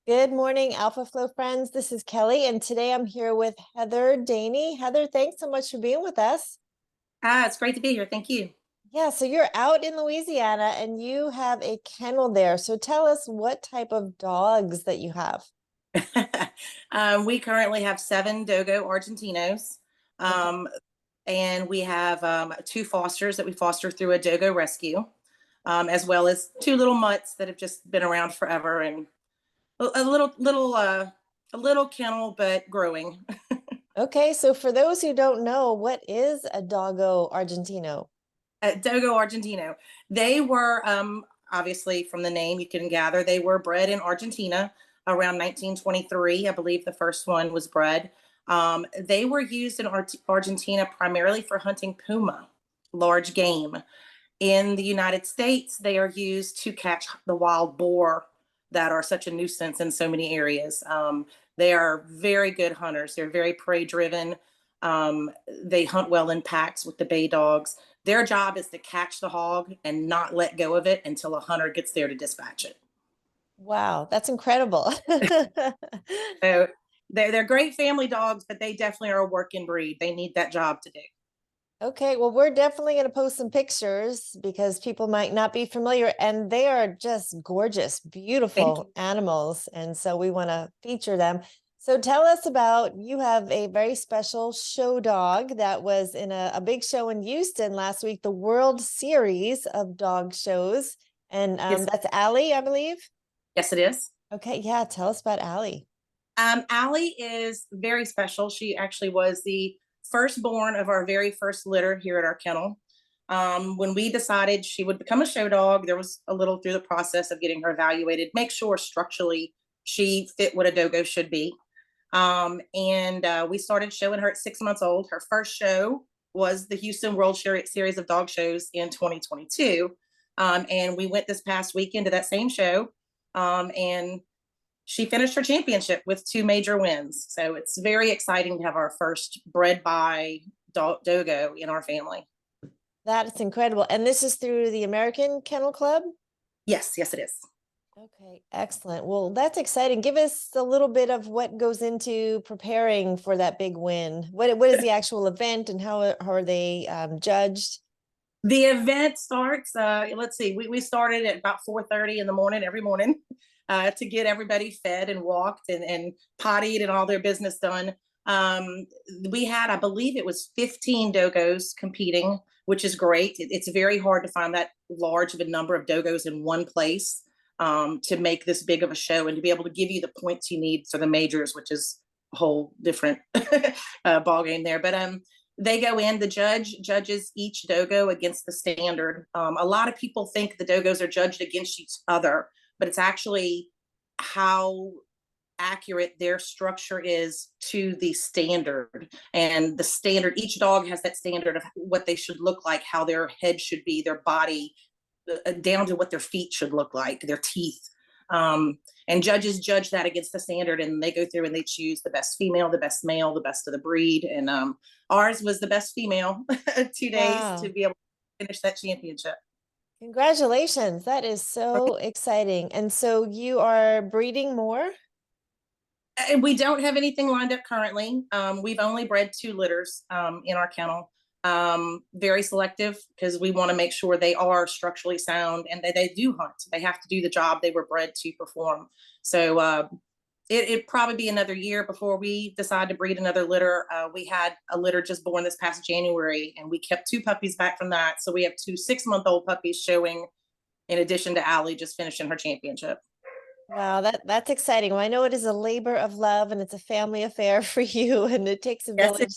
Good morning, AlphaFlo friends. This is Kelly, and today I'm here with Heather Daney. Heather, thanks so much for being with us. It's great to be here. Thank you. Yeah, so you're out in Louisiana and you have a kennel there. So tell us what type of dogs that you have. We currently have 7 Dogo Argentinos, Okay. um, and we have 2 fosters that we foster through a Dogo rescue, as well as 2 little mutts that have just been around forever, and a little kennel, but growing. Okay, so for those who don't know, what is a Dogo Argentino? Dogo Argentino. They were, obviously, from the name you can gather, they were bred in Argentina around 1923. I believe the first one was bred. They were used in Argentina primarily for hunting puma, large game. In the United States, they are used to catch the wild boar that are such a nuisance in so many areas. They are very good hunters. They're very prey driven. They hunt well in packs with the bay dogs. Their job is to catch the hog and not let go of it until a hunter gets there to dispatch it. Wow, that's incredible. So they're great family dogs, but they definitely are a working breed. They need that job to do. Okay, well, we're definitely going to post some pictures because people might not be familiar, and they are just gorgeous, Thank beautiful you. animals. And so we want to feature them. So tell us about you have a very special show dog that was in a big show in Houston last week, the World Series of Dog Shows. And Yes, that's Allie, I believe. yes, it is. Okay, yeah, tell us about Allie. Allie is very special. She actually was the firstborn of our very first litter here at our kennel. When we decided she would become a show dog, there was a little through the process of getting her evaluated, make sure structurally she fit what a dogo should be. And we started showing her at 6 months old. Her first show was the Houston World Series of Dog Shows in 2022. And we went this past weekend to that same show. And she finished her championship with 2 major wins. So it's very exciting to have our first bred by Dogo in our family. That's incredible. And this is through the American Kennel Club? Yes, yes, it is. Okay, excellent. Well, that's exciting. Give us a little bit of what goes into preparing for that big win. What is the actual event and how are they judged? The event starts, let's see, we started at about 4:30 in the morning every morning to get everybody fed and walked and pottied and all their business done. Um, we had, I believe it was 15 Dogos competing, which is great. It's very hard to find that large of a number of Dogos in one place to make this big of a show and to be able to give you the points you need for the majors, which is a whole different ball game there. But they go in, the judge judges each dogo against the standard. A lot of people think the dogos are judged against each other, but it's actually how accurate their structure is to the standard. And the standard, each dog has that standard of what they should look like, how their head should be, their body, down to what their feet should look like, their teeth. And judges judge that against the standard, and they go through and they choose the best female, the best male, the best of the breed. And ours was the best female 2 days to Wow. be able to finish that championship. Congratulations. That is so exciting. And so you are breeding more? And we don't have anything lined up currently. We've only bred 2 litters in our kennel. Very selective because we want to make sure they are structurally sound and they do hunt. They have to do the job they were bred to perform. So it'd probably be another year before we decide to breed another litter. We had a litter just born this past January, and we kept 2 puppies back from that. So we have 2 6-month-old puppies showing, in addition to Allie just finishing her championship. Wow, that's exciting. Well, I know it is a labor of love and it's a family affair for you, and it takes a Yes, village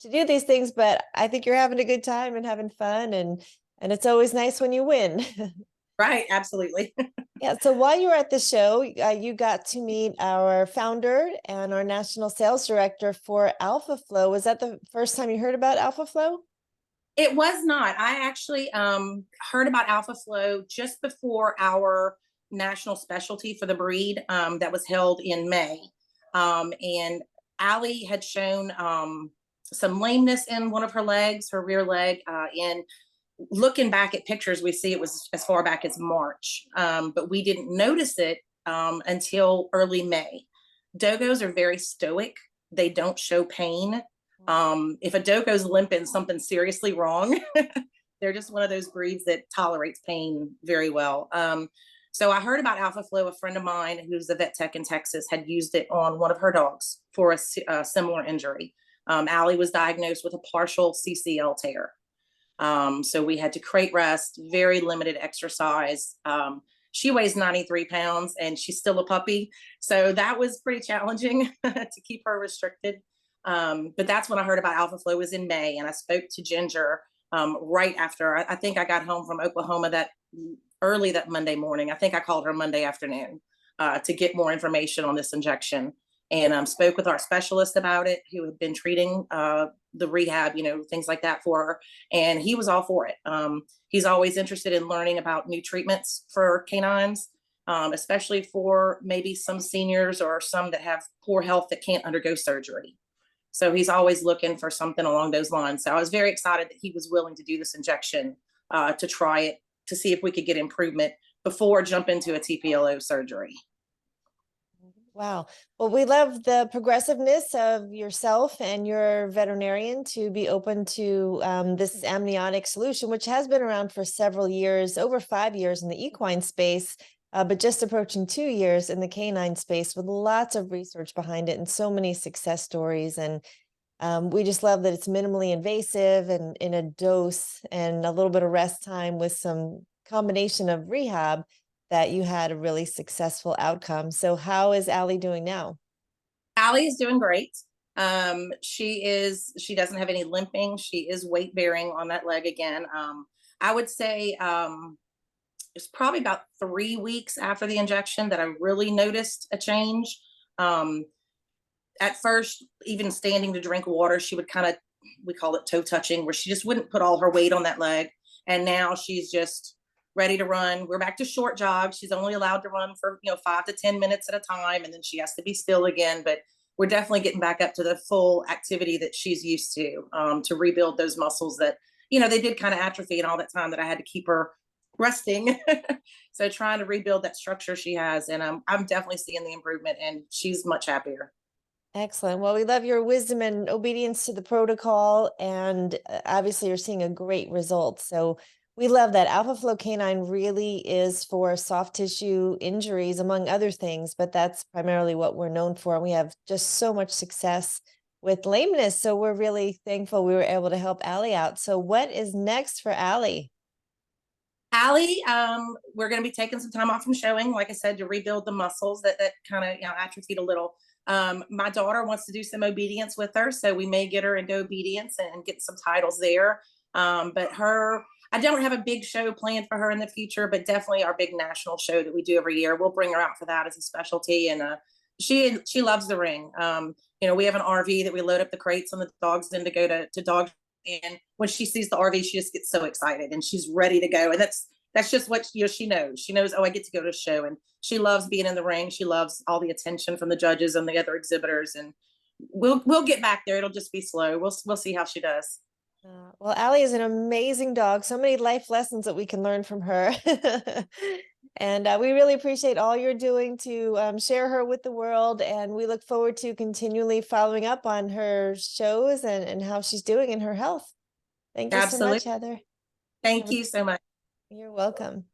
to do these things, but I think you're having a good time and having fun and it's always nice when you win. right. Absolutely. Yeah, so while you were at the show, you got to meet our founder and our national sales director for AlphaFlo. Was that the first time you heard about AlphaFlo? It was not. I actually heard about AlphaFlo just before our national specialty for the breed that was held in May. And Allie had shown some lameness in one of her legs, her rear leg. And looking back at pictures, we see it was as far back as March, but we didn't notice it until early May. Dogos are very stoic. They don't show pain. If a dogo's limping, something's seriously wrong. They're just one of those breeds that tolerates pain very well. So I heard about AlphaFlo. A friend of mine who's a vet tech in Texas had used it on one of her dogs for a similar injury. Allie was diagnosed with a partial CCL tear. So we had to crate rest, very limited exercise. She weighs 93 pounds and she's still a puppy. So that was pretty challenging to keep her restricted. But that's when I heard about AlphaFlo was in May, and I spoke to Ginger right after. I think I got home from Oklahoma that early that Monday morning. I think I called her Monday afternoon to get more information on this injection, and spoke with our specialist about it, who had been treating the rehab, things like that for her. And he was all for it. He's always interested in learning about new treatments for canines, especially for maybe some seniors or some that have poor health that can't undergo surgery. So he's always looking for something along those lines. So I was very excited that he was willing to do this injection to try it, to see if we could get improvement before jumping into a TPLO surgery. Wow. Well, we love the progressiveness of yourself and your veterinarian to be open to this amniotic solution, which has been around for several years, over 5 years in the equine space, but just approaching 2 years in the canine space, with lots of research behind it and so many success stories. And we just love that it's minimally invasive and in a dose and a little bit of rest time with some combination of rehab, that you had a really successful outcome. So how is Allie doing now? Allie is doing great. She doesn't have any limping. She is weight bearing on that leg again. I would say it's probably about 3 weeks after the injection that I really noticed a change. At first, even standing to drink water, she would kind of, we call it toe touching, where she just wouldn't put all her weight on that leg. And now she's just ready to run. We're back to short jogs. She's only allowed to run for 5 to 10 minutes at a time, and then she has to be still again. But we're definitely getting back up to the full activity that she's used to rebuild those muscles that they did kind of atrophy in all that time that I had to keep her resting. So trying to rebuild that structure she has, and I'm definitely seeing the improvement, and she's much happier. Excellent. Well, we love your wisdom and obedience to the protocol, and obviously you're seeing a great result. So we love that. AlphaFlo Canine really is for soft tissue injuries, among other things, but that's primarily what we're known for. And we have just so much success with lameness. So we're really thankful we were able to help Allie out. So what is next for Allie? Allie, we're going to be taking some time off from showing, like I said, to rebuild the muscles that kind of atrophied a little. My daughter wants to do some obedience with her, so we may get her into obedience and get some titles there. But I don't have a big show planned for her in the future, but definitely our big national show that we do every year. We'll bring her out for that as a specialty, and she loves the ring. We have an RV that we load up the crates on the dogs in to go to dog. And when she sees the RV, she just gets so excited and she's ready to go. And that's just what she knows. She knows, oh, I get to go to a show, and she loves being in the ring. She loves all the attention from the judges and the other exhibitors. And we'll get back there. It'll just be slow. We'll see how she does. Well, Allie is an amazing dog. So many life lessons that we can learn from her. And we really appreciate all you're doing to share her with the world. And we look forward to continually following up on her shows and how she's doing in her health. Thank you so much, Heather. Thank you so much. You're welcome.